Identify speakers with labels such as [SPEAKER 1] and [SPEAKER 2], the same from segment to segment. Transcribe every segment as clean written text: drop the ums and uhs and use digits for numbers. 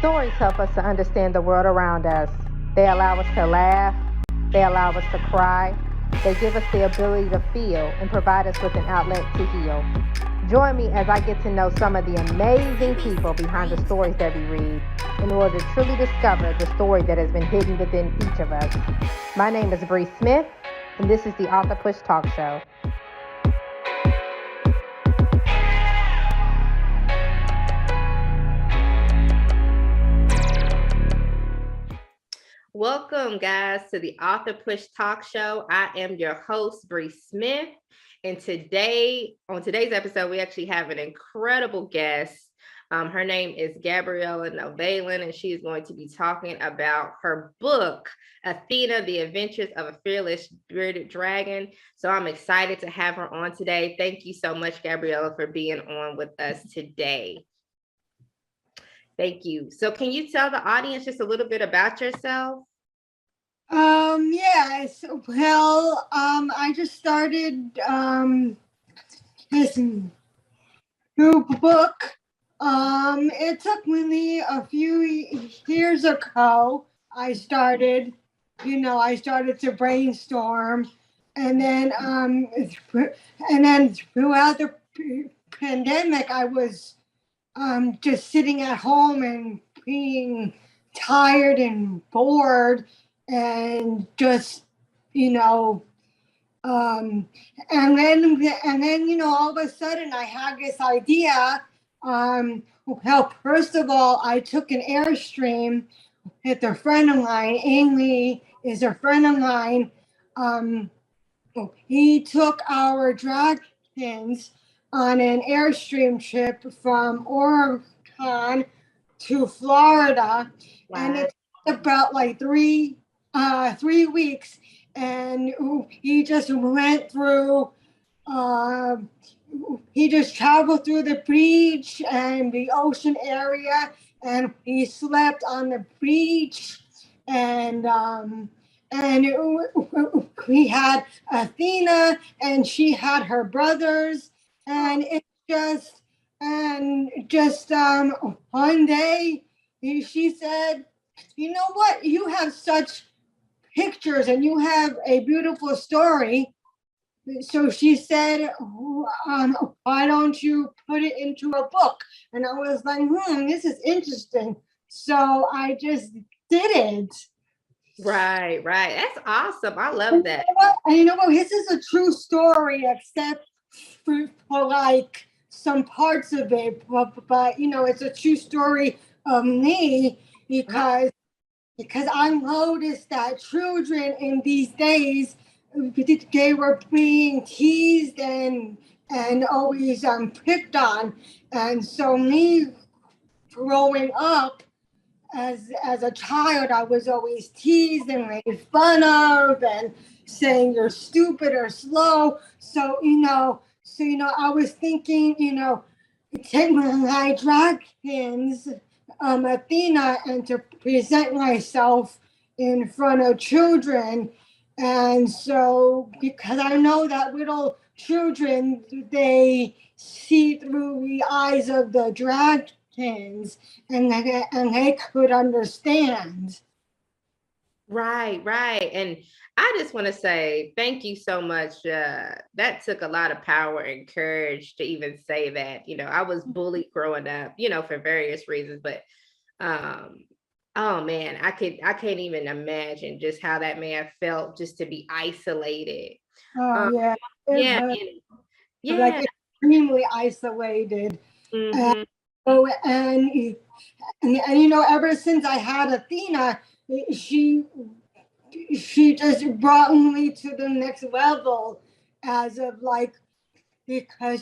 [SPEAKER 1] Stories help us to understand the world around us. They allow us to laugh, they allow us to cry, they give us the ability to feel and provide us with an outlet to heal. Join me as I get to know some of the amazing people behind the stories that we read in order to truly discover the story that has been hidden within each of us. My name is Bree Smith, and this is the Author Push Talk Show. Welcome, guys, to the Author Push Talk Show. I am your host, Bree Smith, and on today's episode, we actually have an incredible guest. Her name is Gabriela Nalven, and she is going to be talking about her book, Athena, The Adventures of a Fearless Bearded Dragon. So I'm excited to have her on today. Thank you so much, Gabriela, for being on with us today. Thank you. So can you tell the audience just a little bit about yourself?
[SPEAKER 2] Yes. Well, I just started this new book. It took me a few years ago. I started to brainstorm, and then throughout the pandemic, I was just sitting at home and being tired and bored, and just and then all of a sudden I had this idea. Well, first of all, I took an Airstream with a friend of mine. Amy is a friend of mine. He took our dragons on an Airstream trip from Oregon to Florida. Wow. And it took about like 3 weeks, and he just went through. He just traveled through the beach and the ocean area, and he slept on the beach, and we had Athena, and she had her brothers, and one day she said, "You know what? You have such pictures and you have a beautiful story." So she said, "Why don't you put it into a book?" And I was like, this is interesting. So I just did it.
[SPEAKER 1] Right. That's awesome. I love that.
[SPEAKER 2] And you know what? This is a true story, except for like some parts of it. But it's a true story of me, because I noticed that children in these days, they were being teased and always picked on. And so me growing up as a child, I was always teased and made fun of and saying you're stupid or slow. So I was thinking, take my dragons, Athena, and to present myself in front of children. And so, because I know that little children, they see through the eyes of the dragons, and they could understand.
[SPEAKER 1] Right. And I just want to say thank you so much. That took a lot of power and courage to even say that. I was bullied growing up, for various reasons, but oh man, I can't even imagine just how that man felt just to be isolated.
[SPEAKER 2] Yeah. Like extremely isolated.
[SPEAKER 1] Mm-hmm.
[SPEAKER 2] And ever since I had Athena, she just brought me to the next level, as of like, because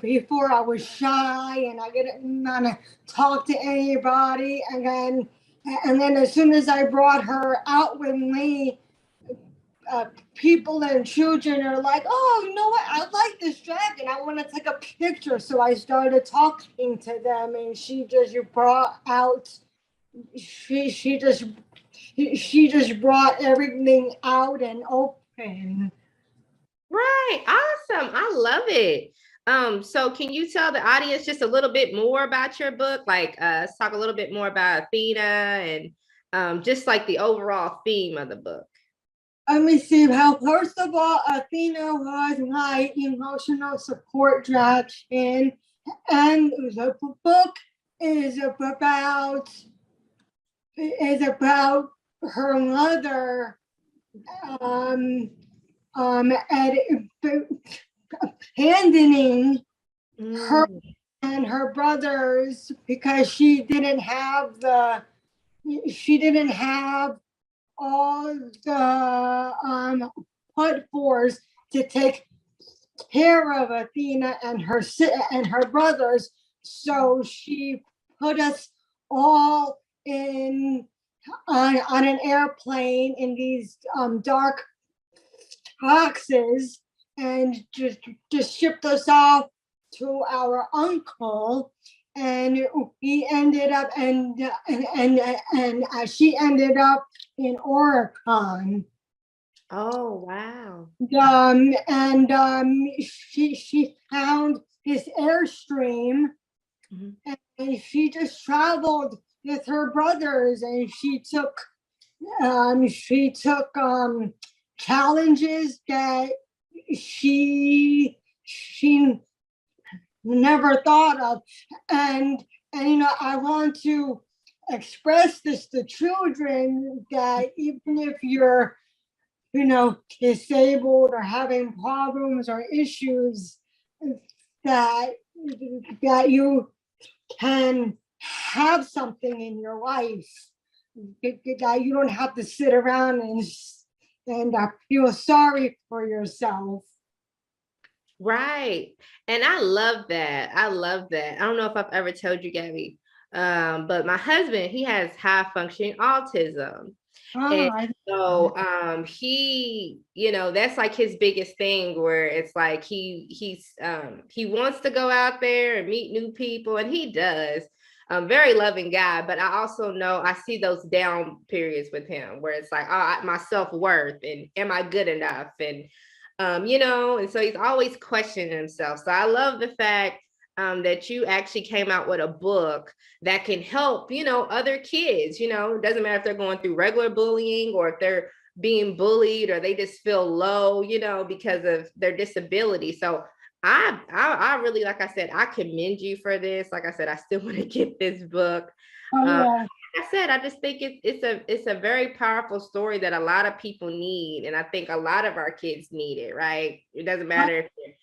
[SPEAKER 2] before I was shy and I didn't want to talk to anybody, and then as soon as I brought her out with me, people and children are like, "Oh, you know what? I like this dragon. I want to take a picture." So I started talking to them, and she just brought out. She just brought everything out and open.
[SPEAKER 1] Right. Awesome. I love it. So can you tell the audience just a little bit more about your book? Like, let's talk a little bit more about Athena and just like the overall theme of the book.
[SPEAKER 2] Let me see how, first of all, Athena was my emotional support dragon, and the book is about her mother, at, abandoning her and her brothers because she didn't have all the put force to take care of Athena and her brothers. So she put us all on an airplane in these dark boxes and just shipped us off to our uncle, and we ended up and she ended up in Oregon.
[SPEAKER 1] Oh, wow.
[SPEAKER 2] She found this airstream, and she just traveled with her brothers, and she took challenges that she never thought of, and I want to express this to children that even if you're disabled or having problems or issues, that you can have something in your life, that you don't have to sit around and feel sorry for yourself.
[SPEAKER 1] Right. And I love that. I love that. I don't know if I've ever told you, Gabby, but my husband, he has high functioning autism. And so he, that's like his biggest thing, where it's like he wants to go out there and meet new people, and he does. Very loving guy, but I also know I see those down periods with him where it's like, oh, my self-worth and am I good enough? And and so he's always questioning himself. So I love the fact that you actually came out with a book that can help, other kids. It doesn't matter if they're going through regular bullying or if they're being bullied or they just feel low, because of their disability. So I really, like I said, I commend you for this. Like I said, I still want to get this book. Like I said, I just think it's a very powerful story that a lot of people need, and I think a lot of our kids need it. Right? It doesn't matter if they're,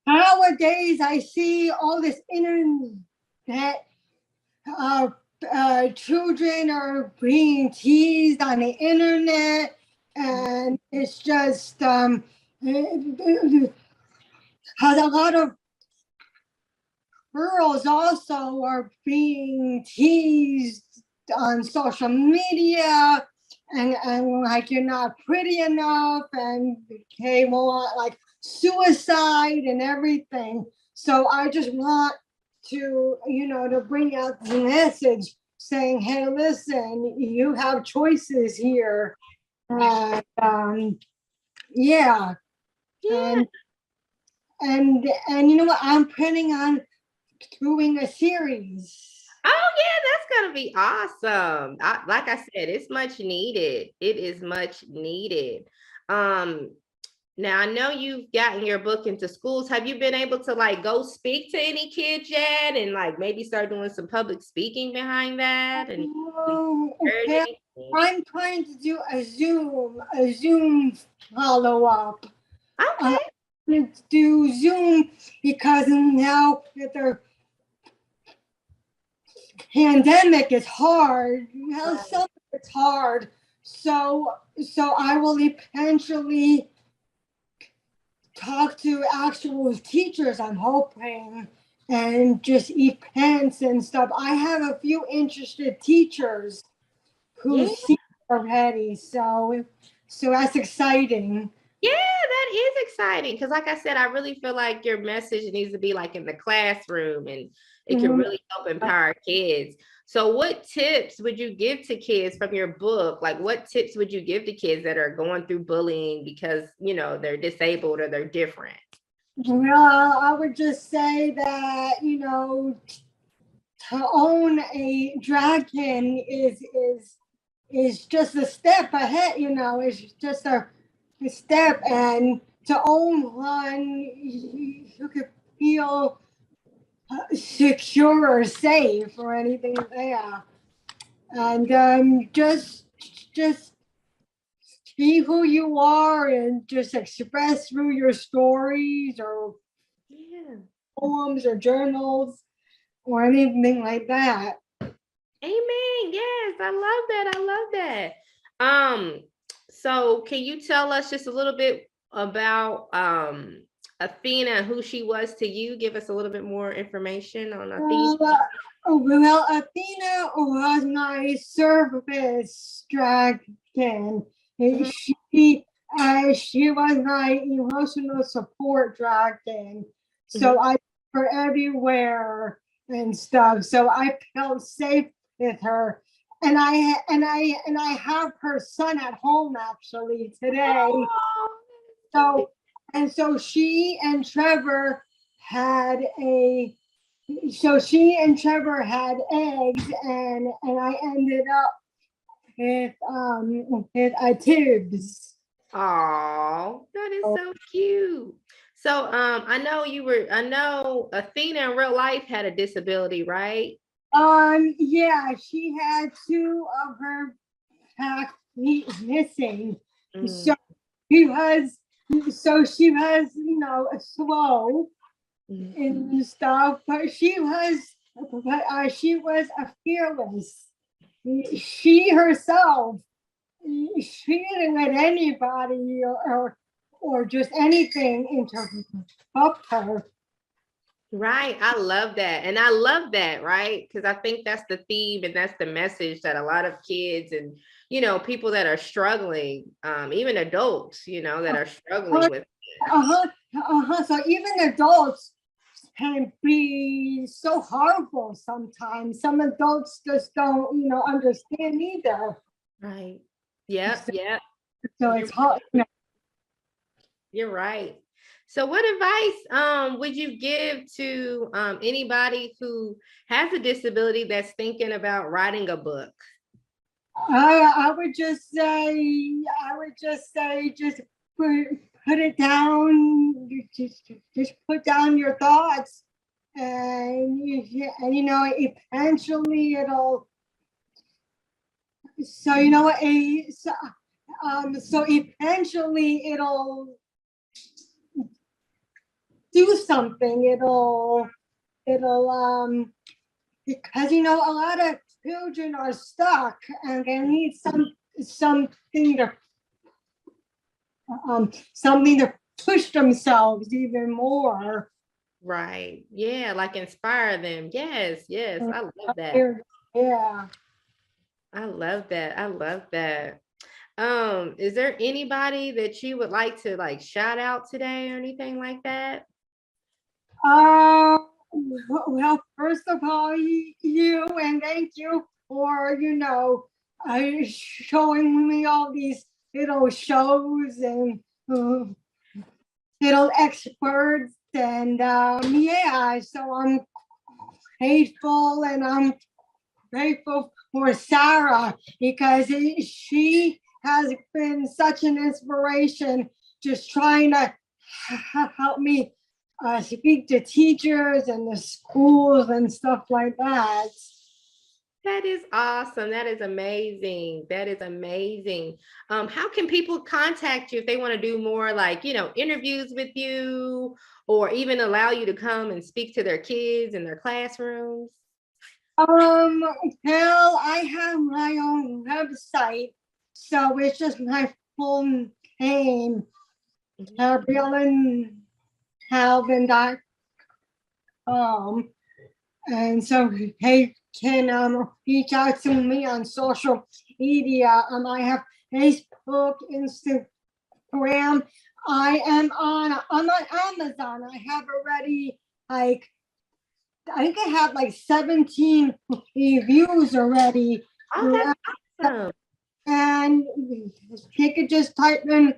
[SPEAKER 2] Nowadays, I see all this internet. Children are being teased on the internet, and it's just has a lot of girls also are being teased on social media, and like you're not pretty enough, and they want like suicide and everything. So I just want to to bring out the message saying, hey, listen, you have choices here. Yeah. And you know what, I'm planning on doing a series.
[SPEAKER 1] Oh yeah, that's gonna be awesome. Like I said, it's much needed. It is much needed. Um, Now I know you've gotten your book into schools. Have you been able to like go speak to any kids yet, and like maybe start doing some public speaking behind that? And
[SPEAKER 2] Okay. I'm trying to do a Zoom follow-up.
[SPEAKER 1] Okay.
[SPEAKER 2] Do Zoom because now that the pandemic is hard. Some it's hard. So I will eventually talk to actual teachers, I'm hoping, and just events and stuff. I have a few interested teachers who see already, so that's exciting.
[SPEAKER 1] Yeah, that is exciting because, like I said, I really feel like your message needs to be like in the classroom, and it can really help empower kids. So, what tips would you give to kids from your book? Like, what tips would you give to kids that are going through bullying because they're disabled or they're different?
[SPEAKER 2] Well, I would just say that, to own a dragon is just a step ahead, it's just a step, and to own one, you could feel secure or safe or anything there. And just be who you are and just express through your stories or
[SPEAKER 1] Yeah.
[SPEAKER 2] poems or journals or anything like that.
[SPEAKER 1] Amen. Yes, I love that. I love that. So can you tell us just a little bit about Athena and who she was to you? Give us a little bit more information on Athena.
[SPEAKER 2] Well, Athena was my service dragon.
[SPEAKER 1] Mhm,
[SPEAKER 2] She was my emotional support dragon. So
[SPEAKER 1] mhm.
[SPEAKER 2] I took her everywhere and stuff. So I felt safe with her. And I have her son at home actually today.
[SPEAKER 1] Oh,
[SPEAKER 2] So so she and Trevor had a she and Trevor had eggs, and I ended up with a tubes.
[SPEAKER 1] oh, that is so cute. So I know Athena in real life had a disability, right?
[SPEAKER 2] Yeah, she had two of her back feet missing.
[SPEAKER 1] Mm,
[SPEAKER 2] So she was she was, slow
[SPEAKER 1] mm.
[SPEAKER 2] and stuff, she was a fearless. She herself, she didn't let anybody or just anything interrupt her.
[SPEAKER 1] Right. I love that. And I love that, right? Because I think that's the theme and that's the message that a lot of kids and, people that are struggling, even adults, that are struggling
[SPEAKER 2] Uh-huh,
[SPEAKER 1] with.
[SPEAKER 2] uh-huh, So even adults can be so harmful sometimes. Some adults just don't, understand either.
[SPEAKER 1] Right. Yep.
[SPEAKER 2] So,
[SPEAKER 1] Yep.
[SPEAKER 2] so
[SPEAKER 1] You're
[SPEAKER 2] it's hard.
[SPEAKER 1] you're right. So what advice would you give to anybody who has a disability that's thinking about writing a book?
[SPEAKER 2] I would just say, just put it down. Just put down your thoughts, and eventually it'll. So you know what? So eventually it'll do something. It'll because a lot of children are stuck and they need something to something to push themselves even more.
[SPEAKER 1] Right. Yeah, like inspire them. Yes, yes. I love that.
[SPEAKER 2] Yeah.
[SPEAKER 1] I love that. I love that. Is there anybody that you would like to like shout out today or anything like that?
[SPEAKER 2] Uh, well, first of all, you and thank you for showing me all these little shows and little experts, and yeah, so I'm grateful, and I'm grateful for Sarah because she has been such an inspiration, just trying to help me speak to teachers and the schools and stuff like that.
[SPEAKER 1] That is awesome. That is amazing. That is amazing. How can people contact you if they want to do more like, interviews with you or even allow you to come and speak to their kids in their classrooms?
[SPEAKER 2] Um, well, I have my own website, so it's just my full name,
[SPEAKER 1] Mhm.
[SPEAKER 2] Gabriela Nalven.com. And so they can reach out to me on social media. I have Facebook, Instagram. I'm on Amazon. I have already like I think I have like 17 reviews already.
[SPEAKER 1] Oh, that's awesome.
[SPEAKER 2] And you could just type in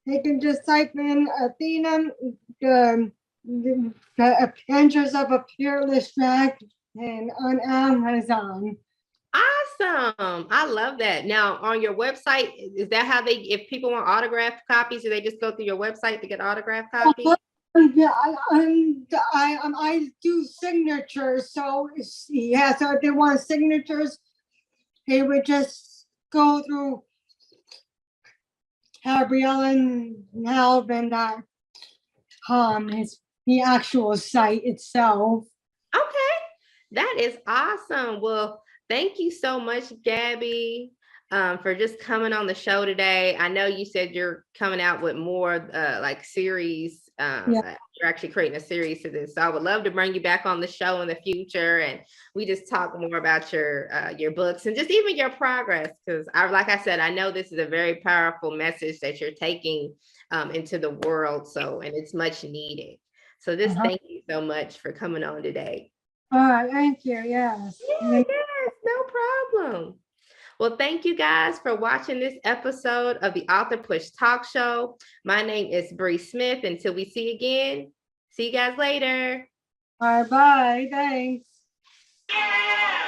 [SPEAKER 2] they can just type in Athena, the Adventures of a Fearless Dragon on Amazon.
[SPEAKER 1] Awesome. I love that. Now, on your website, is that how if people want autographed copies, do they just go through your website to get autographed copies?
[SPEAKER 2] Yeah, I do signatures. So yeah, so if they want signatures, they would just go through Gabriela and Nalven.com. It's the actual site itself.
[SPEAKER 1] Okay, that is awesome. Well, thank you so much, Gabby, for just coming on the show today. I know you said you're coming out with more like series.
[SPEAKER 2] Yeah.
[SPEAKER 1] You're actually creating a series to this, so I would love to bring you back on the show in the future, and we just talk more about your books and just even your progress. Because like I said, I know this is a very powerful message that you're taking into the world. So, and it's much needed. So just thank you so much for coming on today.
[SPEAKER 2] All right, thank you. Yes.
[SPEAKER 1] Yes, no problem. Well, thank you guys for watching this episode of the Author Push Talk Show. My name is Bree Smith. Until we see again, see you guys later.
[SPEAKER 2] Bye bye. Thanks.
[SPEAKER 1] Yeah.